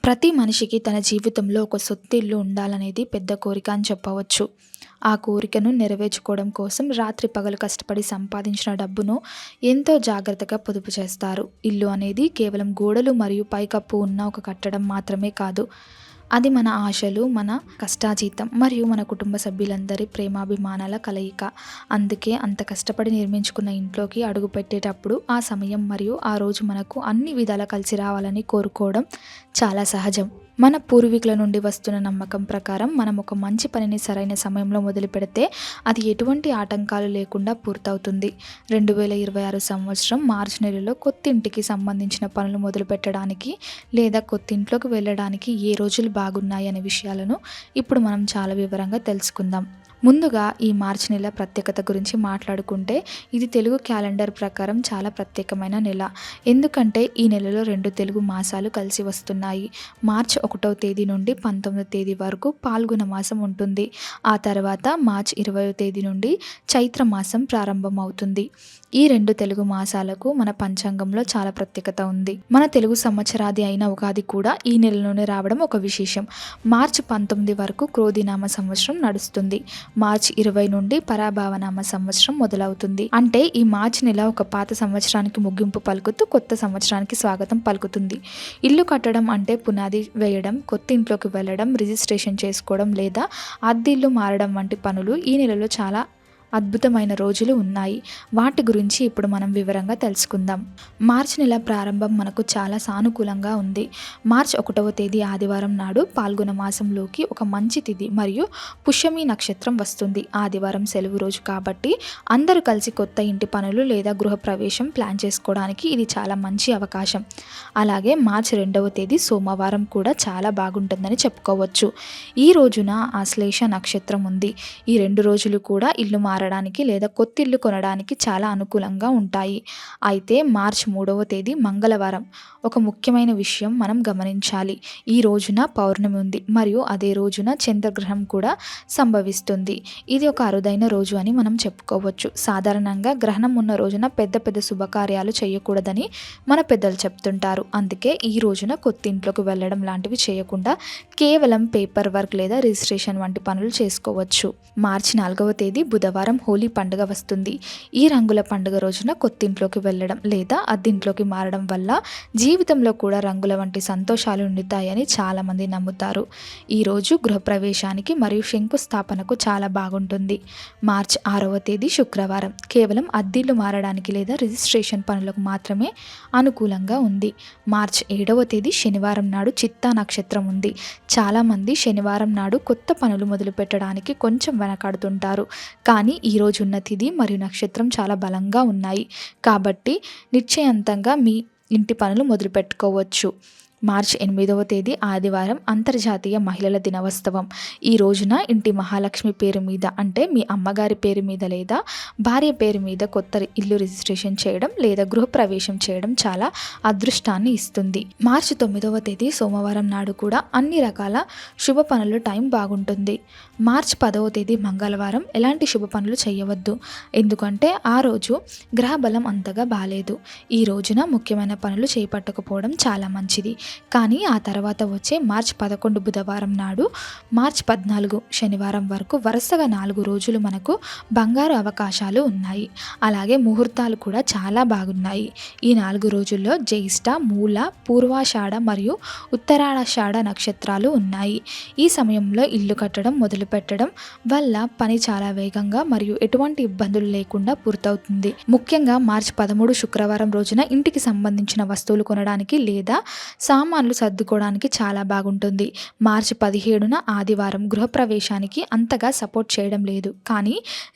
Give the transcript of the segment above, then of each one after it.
ప్రతి మనిషికి తన జీవితంలో ఒక సొంతిల్లు ఉండాలనేది పెద్ద కోరిక అని చెప్పవచ్చు. ఆ కోరికను నెరవేర్చుకోవడం కోసం రాత్రి పగలు కష్టపడి సంపాదించిన డబ్బును ఎంతో జాగ్రత్తగా పొదుపు చేస్తారు. ఇల్లు అనేది కేవలం గోడలు మరియు పైకప్పు ఉన్న ఒక కట్టడం మాత్రమే కాదు. అది మన ఆశలు, మన కష్టాజీతం మరియు మన కుటుంబ సభ్యులందరి ప్రేమాభిమానాల కలయిక. అందుకే అంత కష్టపడి నిర్మించుకున్న ఇంట్లోకి అడుగుపెట్టేటప్పుడు ఆ సమయం మరియు ఆ రోజు మనకు అన్ని విధాలా కలిసి రావాలని కోరుకోవడం చాలా సహజం. మన పూర్వీకుల నుండి వస్తున్న నమ్మకం ప్రకారం మనం ఒక మంచి పనిని సరైన సమయంలో మొదలుపెడితే అది ఎటువంటి ఆటంకాలు లేకుండా పూర్తవుతుంది. 2026 సంవత్సరం మార్చి నెలలో కొత్తింటికి సంబంధించిన పనులు మొదలుపెట్టడానికి లేదా కొత్తింట్లోకి వెళ్ళడానికి ఏ రోజులు బాగున్నాయి అనే విషయాలను ఇప్పుడు మనం చాలా వివరంగా తెలుసుకుందాం. ముందుగా ఈ మార్చి నెల ప్రత్యేకత గురించి మాట్లాడుకుంటే ఇది తెలుగు క్యాలెండర్ ప్రకారం చాలా ప్రత్యేకమైన నెల. ఎందుకంటే ఈ నెలలో 2 తెలుగు మాసాలు కలిసి వస్తున్నాయి. మార్చి 1వ తేదీ నుండి 19వ తేదీ వరకు పాల్గొన మాసం ఉంటుంది. ఆ తర్వాత మార్చి 20వ తేదీ నుండి చైత్ర మాసం ప్రారంభమవుతుంది. ఈ 2 తెలుగు మాసాలకు మన పంచాంగంలో చాలా ప్రత్యేకత ఉంది. మన తెలుగు సంవత్సరాది అయిన ఉగాది కూడా ఈ నెలలోనే రావడం ఒక విశేషం. మార్చి 19 వరకు క్రోధినామ సంవత్సరం నడుస్తుంది. మార్చి 20 నుండి పరాభావనామ సంవత్సరం మొదలవుతుంది. అంటే ఈ మార్చి నెల ఒక పాత సంవత్సరానికి ముగింపు పలుకుతూ కొత్త సంవత్సరానికి స్వాగతం పలుకుతుంది. ఇల్లు కట్టడం అంటే పునాది వేయడం, కొత్త ఇంట్లోకి వెళ్ళడం, రిజిస్ట్రేషన్ చేసుకోవడం లేదా అద్దె ఇల్లు మారడం వంటి పనులు ఈ నెలలో చాలా అద్భుతమైన రోజులు ఉన్నాయి. వాటి గురించి ఇప్పుడు మనం వివరంగా తెలుసుకుందాం. మార్చి నెల ప్రారంభం మనకు చాలా సానుకూలంగా ఉంది. మార్చి 1వ తేదీ ఆదివారం నాడు పాల్గొన మాసంలోకి ఒక మంచి తిథి మరియు పుష్యమి నక్షత్రం వస్తుంది. ఆదివారం సెలవు రోజు కాబట్టి అందరూ కలిసి కొత్త ఇంటి పనులు లేదా గృహప్రవేశం ప్లాన్ చేసుకోవడానికి ఇది చాలా మంచి అవకాశం. అలాగే మార్చి 2వ తేదీ సోమవారం కూడా చాలా బాగుంటుందని చెప్పుకోవచ్చు. ఈ రోజున ఆశ్లేష నక్షత్రం ఉంది. ఈ 2 రోజులు కూడా ఇల్లు మారడానికి లేదా కొత్త ఇల్లు కొనడానికి చాలా అనుకూలంగా ఉంటాయి. అయితే మార్చి 3వ తేదీ మంగళవారం ఒక ముఖ్యమైన విషయం మనం గమనించాలి. ఈ రోజున పౌర్ణమి ఉంది మరియు అదే రోజున చంద్రగ్రహణం కూడా సంభవిస్తుంది. ఇది ఒక అరుదైన రోజు అని మనం చెప్పుకోవచ్చు. సాధారణంగా గ్రహణం ఉన్న రోజున పెద్ద పెద్ద శుభకార్యాలు చేయకూడదని మన పెద్దలు చెప్తుంటారు. అందుకే ఈ రోజున కొత్త ఇంట్లోకి వెళ్ళడం లాంటివి చేయకుండా కేవలం పేపర్ వర్క్ లేదా రిజిస్ట్రేషన్ వంటి పనులు చేసుకోవచ్చు. మార్చి 4వ తేదీ బుధవారం హోలీ పండుగ వస్తుంది. ఈ రంగుల పండుగ రోజున కొత్తింట్లోకి వెళ్ళడం లేదా అద్దింట్లోకి మారడం వల్ల జీవితంలో కూడా రంగుల వంటి సంతోషాలు నిండుతాయని చాలామంది నమ్ముతారు. ఈరోజు గృహప్రవేశానికి మరియు శంకుస్థాపనకు చాలా బాగుంటుంది. మార్చి 6వ తేదీ శుక్రవారం కేవలం అద్దిల్లు మారడానికి లేదా రిజిస్ట్రేషన్ పనులకు మాత్రమే అనుకూలంగా ఉంది. మార్చి 7వ తేదీ శనివారం నాడు చిత్తా నక్షత్రం ఉంది. చాలామంది శనివారం నాడు కొత్త పనులు మొదలు పెట్టడానికి కొంచెం వెనకాడుతుంటారు. కానీ ఈరోజు ఉన్న తిథి మరియు నక్షత్రం చాలా బలంగా ఉన్నాయి కాబట్టి నిశ్చయంతంగా మీ ఇంటి పనులు మొదలు పెట్టుకోవచ్చు. మార్చి 8వ తేదీ ఆదివారం అంతర్జాతీయ మహిళల దినోత్సవం. ఈ రోజున ఇంటి మహాలక్ష్మి పేరు మీద అంటే మీ అమ్మగారి పేరు మీద లేదా భార్య పేరు మీద కొత్త ఇల్లు రిజిస్ట్రేషన్ చేయడం లేదా గృహప్రవేశం చేయడం చాలా అదృష్టాన్ని ఇస్తుంది. మార్చి 9వ తేదీ సోమవారం నాడు కూడా అన్ని రకాల శుభ పనులు టైం బాగుంటుంది. మార్చి 10వ తేదీ మంగళవారం ఎలాంటి శుభ పనులు చేయవద్దు. ఎందుకంటే ఆ రోజు గ్రహ బలం అంతగా బాలేదు. ఈ రోజున ముఖ్యమైన పనులు చేపట్టకపోవడం చాలా మంచిది. కానీ ఆ తర్వాత వచ్చే మార్చి 11 బుధవారం నాడు మార్చి 14 శనివారం వరకు వరుసగా 4 రోజులు మనకు బంగారు అవకాశాలు ఉన్నాయి. అలాగే ముహూర్తాలు కూడా చాలా బాగున్నాయి. ఈ 4 రోజుల్లో జ్యేష్ఠ, మూల, పూర్వాషాఢ మరియు ఉత్తరాషాఢ నక్షత్రాలు ఉన్నాయి. ఈ సమయంలో ఇల్లు కట్టడం మొదలు పెట్టడం వల్ల పని చాలా వేగంగా మరియు ఎటువంటి ఇబ్బందులు లేకుండా పూర్తవుతుంది. ముఖ్యంగా మార్చి 13 శుక్రవారం రోజున ఇంటికి సంబంధించిన వస్తువులు కొనడానికి లేదా సామాన్లు సర్దుకోవడానికి చాలా బాగుంటుంది. మార్చి 17న ఆదివారం గృహప్రవేశానికి అంతగా సపోర్ట్ చేయడం లేదు. కానీ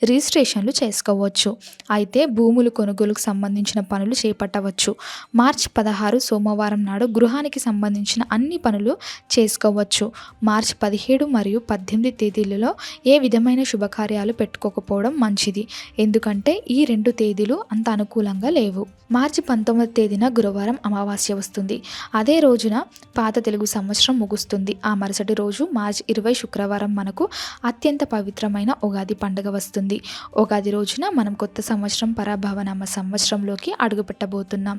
రిజిస్ట్రేషన్లు చేసుకోవచ్చు. అయితే భూములు కొనుగోలుకు సంబంధించిన పనులు చేపట్టవచ్చు. మార్చి 16 సోమవారం నాడు గృహానికి సంబంధించిన అన్ని పనులు చేసుకోవచ్చు. మార్చి 17 మరియు 18 తేదీలలో ఏ విధమైన శుభకార్యాలు పెట్టుకోకపోవడం మంచిది. ఎందుకంటే ఈ 2 తేదీలు అంత అనుకూలంగా లేవు. మార్చి 19వ తేదీన గురువారం అమావాస్య వస్తుంది. అదే రోజు రోజున పాత తెలుగు సంవత్సరం ముగుస్తుంది. ఆ మరుసటి రోజు మార్చి 20 శుక్రవారం మనకు అత్యంత పవిత్రమైన ఉగాది పండుగ వస్తుంది. ఉగాది రోజున మనం కొత్త సంవత్సరం పరాభవనామ సంవత్సరంలోకి అడుగుపెట్టబోతున్నాం.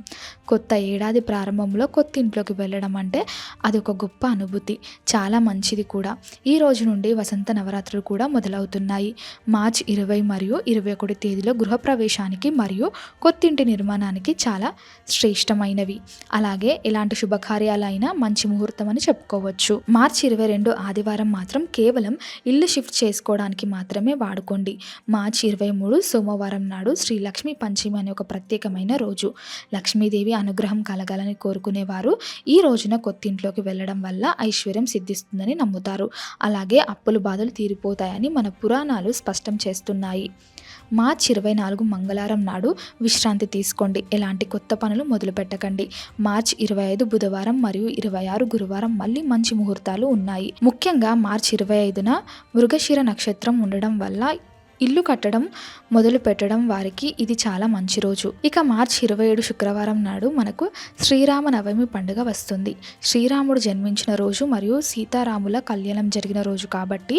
కొత్త ఏడాది ప్రారంభంలో కొత్త ఇంట్లోకి వెళ్ళడం అంటే అదొక గొప్ప అనుభూతి, చాలా మంచిది కూడా. ఈ రోజు నుండి వసంత నవరాత్రులు కూడా మొదలవుతున్నాయి. మార్చి 20 మరియు 21 తేదీలో గృహప్రవేశానికి మరియు కొత్తింటి నిర్మాణానికి చాలా శ్రేష్టమైనవి. అలాగే ఎలాంటి శుభకార్యాలైనా మంచి ముహూర్తం అని చెప్పుకోవచ్చు. మార్చి 22 ఆదివారం మాత్రం కేవలం ఇల్లు షిఫ్ట్ చేసుకోవడానికి మాత్రమే వాడుకోండి. మార్చి 23 సోమవారం నాడు శ్రీ లక్ష్మీ పంచమి అనే ఒక ప్రత్యేకమైన రోజు. లక్ష్మీదేవి అనుగ్రహం కలగాలని కోరుకునేవారు ఈ రోజున కొత్తింట్లోకి వెళ్ళడం వల్ల ఐశ్వర్యం సిద్ధిస్తుందని నమ్ముతారు. అలాగే అప్పుల బాధలు తీరిపోతాయని మన పురాణాలు స్పష్టం చేస్తున్నాయి. మార్చి 24 మంగళవారం నాడు విశ్రాంతి తీసుకోండి. ఎలాంటి కొత్త పనులు మొదలు పెట్టకండి. మార్చి 25 బుధవారం మరియు 26 గురువారం మళ్ళీ మంచి ముహూర్తాలు ఉన్నాయి. ముఖ్యంగా మార్చి 25న మృగశిర నక్షత్రం ఉండడం వల్ల ఇల్లు కట్టడం మొదలు పెట్టడం వారికి ఇది చాలా మంచి రోజు. ఇక మార్చి 27 శుక్రవారం నాడు మనకు శ్రీరామ నవమి పండుగ వస్తుంది. శ్రీరాముడు జన్మించిన రోజు మరియు సీతారాముల కళ్యాణం జరిగిన రోజు కాబట్టి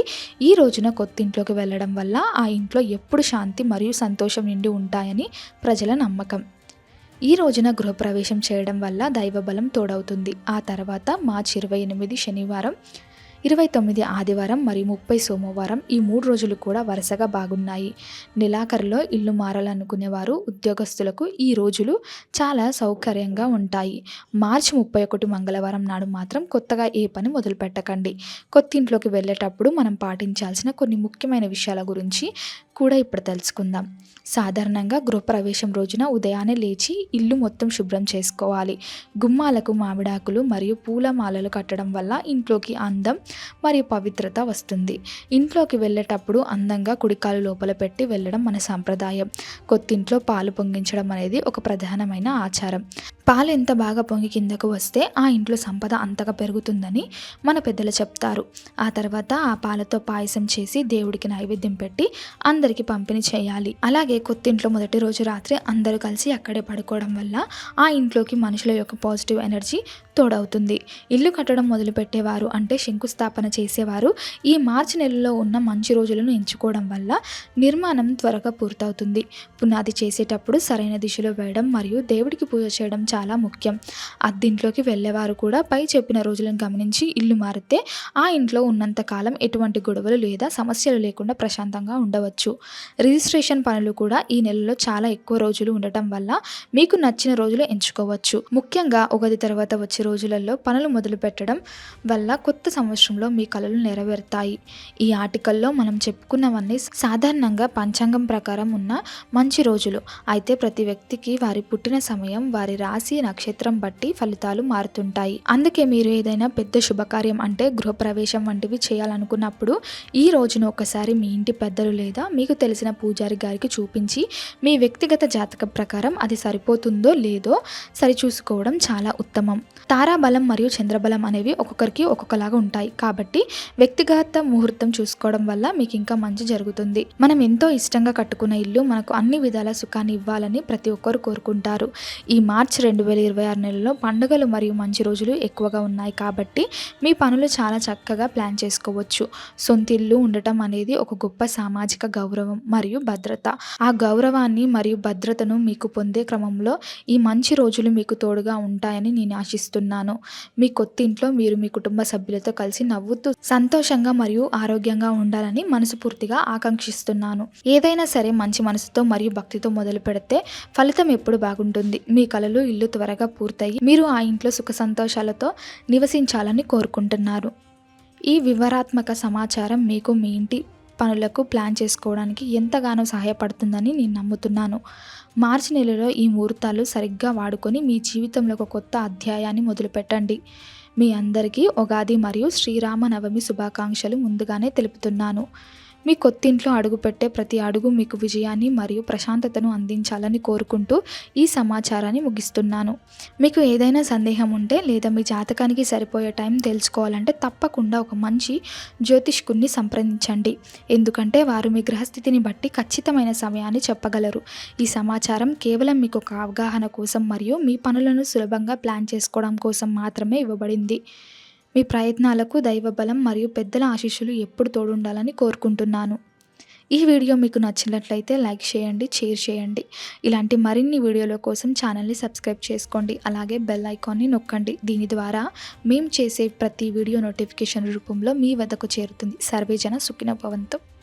ఈ రోజున కొత్తింట్లోకి వెళ్ళడం వల్ల ఆ ఇంట్లో ఎప్పుడు శాంతి మరియు సంతోషం నిండి ఉంటాయని ప్రజల నమ్మకం. ఈ రోజున గృహప్రవేశం చేయడం వల్ల దైవబలం తోడవుతుంది. ఆ తర్వాత మార్చి 28 శనివారం, 29 ఆదివారం మరియు 30 సోమవారం ఈ 3 రోజులు కూడా వరుసగా బాగున్నాయి. నెలాఖరులో ఇల్లు మారాలనుకునేవారు ఉద్యోగస్తులకు ఈ రోజులు చాలా సౌకర్యంగా ఉంటాయి. మార్చి 31 మంగళవారం నాడు మాత్రం కొత్తగా ఏ పని మొదలు పెట్టకండి. కొత్తింట్లోకి వెళ్ళేటప్పుడు మనం పాటించాల్సిన కొన్ని ముఖ్యమైన విషయాల గురించి కూడా ఇప్పుడు తెలుసుకుందాం. సాధారణంగా గృహప్రవేశం రోజున ఉదయాన్నే లేచి ఇల్లు మొత్తం శుభ్రం చేసుకోవాలి. గుమ్మాలకు మామిడాకులు మరియు పూల మాలలు కట్టడం వల్ల ఇంట్లోకి అందం మరియు పవిత్రత వస్తుంది. ఇంట్లోకి వెళ్ళేటప్పుడు అందంగా కుడికాలు లోపల పెట్టి వెళ్ళడం మన సాంప్రదాయం. కొత్తింట్లో పాలు పొంగించడం అనేది ఒక ప్రధానమైన ఆచారం. పాలు ఎంత బాగా పొంగి కిందకు వస్తే ఆ ఇంట్లో సంపద అంతగా పెరుగుతుందని మన పెద్దలు చెప్తారు. ఆ తర్వాత ఆ పాలతో పాయసం చేసి దేవుడికి నైవేద్యం పెట్టి అందరికీ పంపిణీ చేయాలి. అలాగే కొత్తింట్లో మొదటి రోజు రాత్రి అందరూ కలిసి అక్కడే పడుకోవడం వల్ల ఆ ఇంట్లోకి మనుషుల యొక్క పాజిటివ్ ఎనర్జీ తోడవుతుంది. ఇల్లు కట్టడం మొదలు పెట్టేవారు అంటే శంకుస్థాపన చేసేవారు ఈ మార్చి నెలలో ఉన్న మంచి రోజులను ఎంచుకోవడం వల్ల నిర్మాణం త్వరగా పూర్తవుతుంది. పునాది చేసేటప్పుడు సరైన దిశలో వేయడం మరియు దేవుడికి పూజ చేయడం చాలా ముఖ్యం. అద్దింట్లోకి వెళ్ళేవారు కూడా పై చెప్పిన రోజులను గమనించి ఇల్లు మారితే ఆ ఇంట్లో ఉన్నంత కాలం ఎటువంటి గొడవలు లేదా సమస్యలు లేకుండా ప్రశాంతంగా ఉండవచ్చు. రిజిస్ట్రేషన్ పనులు కూడా ఈ నెలలో చాలా ఎక్కువ రోజులు ఉండటం వల్ల మీకు నచ్చిన రోజులు ఎంచుకోవచ్చు. ముఖ్యంగా ఉగాది తర్వాత వచ్చే రోజులలో పనులు మొదలు పెట్టడం వల్ల కొత్త సంవత్సరంలో మీ కలలు నెరవేరుతాయి. ఈ ఆర్టికల్లో మనం చెప్పుకున్నవన్నీ సాధారణంగా పంచాంగం ప్రకారం ఉన్న మంచి రోజులు. అయితే ప్రతి వ్యక్తికి వారి పుట్టిన సమయం, వారి రాశి, నక్షత్రం బట్టి ఫలితాలు మారుతుంటాయి. అందుకే మీరు ఏదైనా పెద్ద శుభకార్యం అంటే గృహప్రవేశం వంటివి చేయాలనుకున్నప్పుడు ఈ రోజును ఒకసారి మీ ఇంటి పెద్దలు లేదా మీకు తెలిసిన పూజారి గారికి చూపించి మీ వ్యక్తిగత జాతకం ప్రకారం అది సరిపోతుందో లేదో సరిచూసుకోవడం చాలా ఉత్తమం. తారాబలం మరియు చంద్రబలం అనేవి ఒక్కొక్కరికి ఒక్కొక్కలాగా ఉంటాయి కాబట్టి వ్యక్తిగత ముహూర్తం చూసుకోవడం వల్ల మీకు ఇంకా మంచి జరుగుతుంది. మనం ఎంతో ఇష్టంగా కట్టుకున్న ఇల్లు మనకు అన్ని విధాల సుఖాన్ని ఇవ్వాలని ప్రతి ఒక్కరు కోరుకుంటారు. ఈ మార్చి 2026 నెలలో పండుగలు మరియు మంచి రోజులు ఎక్కువగా ఉన్నాయి కాబట్టి మీ పనులు చాలా చక్కగా ప్లాన్ చేసుకోవచ్చు. సొంత ఇల్లు ఉండటం అనేది ఒక గొప్ప సామాజిక గౌరవం మరియు భద్రత. ఆ గౌరవాన్ని మరియు భద్రతను మీకు పొందే క్రమంలో ఈ మంచి రోజులు మీకు తోడుగా ఉంటాయని నేను ఆశిస్తున్నాను. మీ కొత్త ఇంట్లో మీరు మీ కుటుంబ సభ్యులతో కలిసి నవ్వుతూ సంతోషంగా మరియు ఆరోగ్యంగా ఉండాలని మనస్ఫూర్తిగా ఆకాంక్షిస్తున్నాను. ఏదైనా సరే మంచి మనసుతో మరియు భక్తితో మొదలు పెడితే ఫలితం ఎప్పుడు బాగుంటుంది. మీ కలలు ఇల్లు త్వరగా పూర్తయి మీరు ఆ ఇంట్లో సుఖ సంతోషాలతో నివసించాలని కోరుకుంటున్నారు. ఈ వివరాత్మక సమాచారం మీకు మీ ఇంటి పనులకు ప్లాన్ చేసుకోవడానికి ఎంతగానో సహాయపడుతుందని నేను నమ్ముతున్నాను. మార్చి నెలలో ఈ ముహూర్తాలు సరిగ్గా వాడుకొని మీ జీవితంలో ఒక కొత్త అధ్యాయాన్ని మొదలుపెట్టండి. మీ అందరికీ ఉగాది మరియు శ్రీరామ నవమి శుభాకాంక్షలు ముందుగానే తెలుపుతున్నాను. మీ కొత్తింట్లో అడుగుపెట్టే ప్రతి అడుగు మీకు విజయాన్ని మరియు ప్రశాంతతను అందించాలని కోరుకుంటూ ఈ సమాచారాన్ని ముగిస్తున్నాను. మీకు ఏదైనా సందేహం ఉంటే లేదా మీ జాతకానికి సరిపోయే టైం తెలుసుకోవాలంటే తప్పకుండా ఒక మంచి జ్యోతిష్కుడిని సంప్రదించండి. ఎందుకంటే వారు మీ గ్రహస్థితిని బట్టి ఖచ్చితమైన సమయాన్ని చెప్పగలరు. ఈ సమాచారం కేవలం మీకు ఒక అవగాహన కోసం మరియు మీ పనులను సులభంగా ప్లాన్ చేసుకోవడం కోసం మాత్రమే ఇవ్వబడింది. మీ ప్రయత్నాలకు దైవబలం మరియు పెద్దల ఆశీస్సులు ఎప్పుడు తోడుండాలని కోరుకుంటున్నాను. ఈ వీడియో మీకు నచ్చినట్లయితే లైక్ చేయండి, షేర్ చేయండి. ఇలాంటి మరిన్ని వీడియోల కోసం ఛానల్ని సబ్స్క్రైబ్ చేసుకోండి. అలాగే బెల్ ఐకాన్ని నొక్కండి. దీని ద్వారా మేము చేసే ప్రతి వీడియో నోటిఫికేషన్ రూపంలో మీ వద్దకు చేరుతుంది. సర్వేజన సుఖినో భవంతు.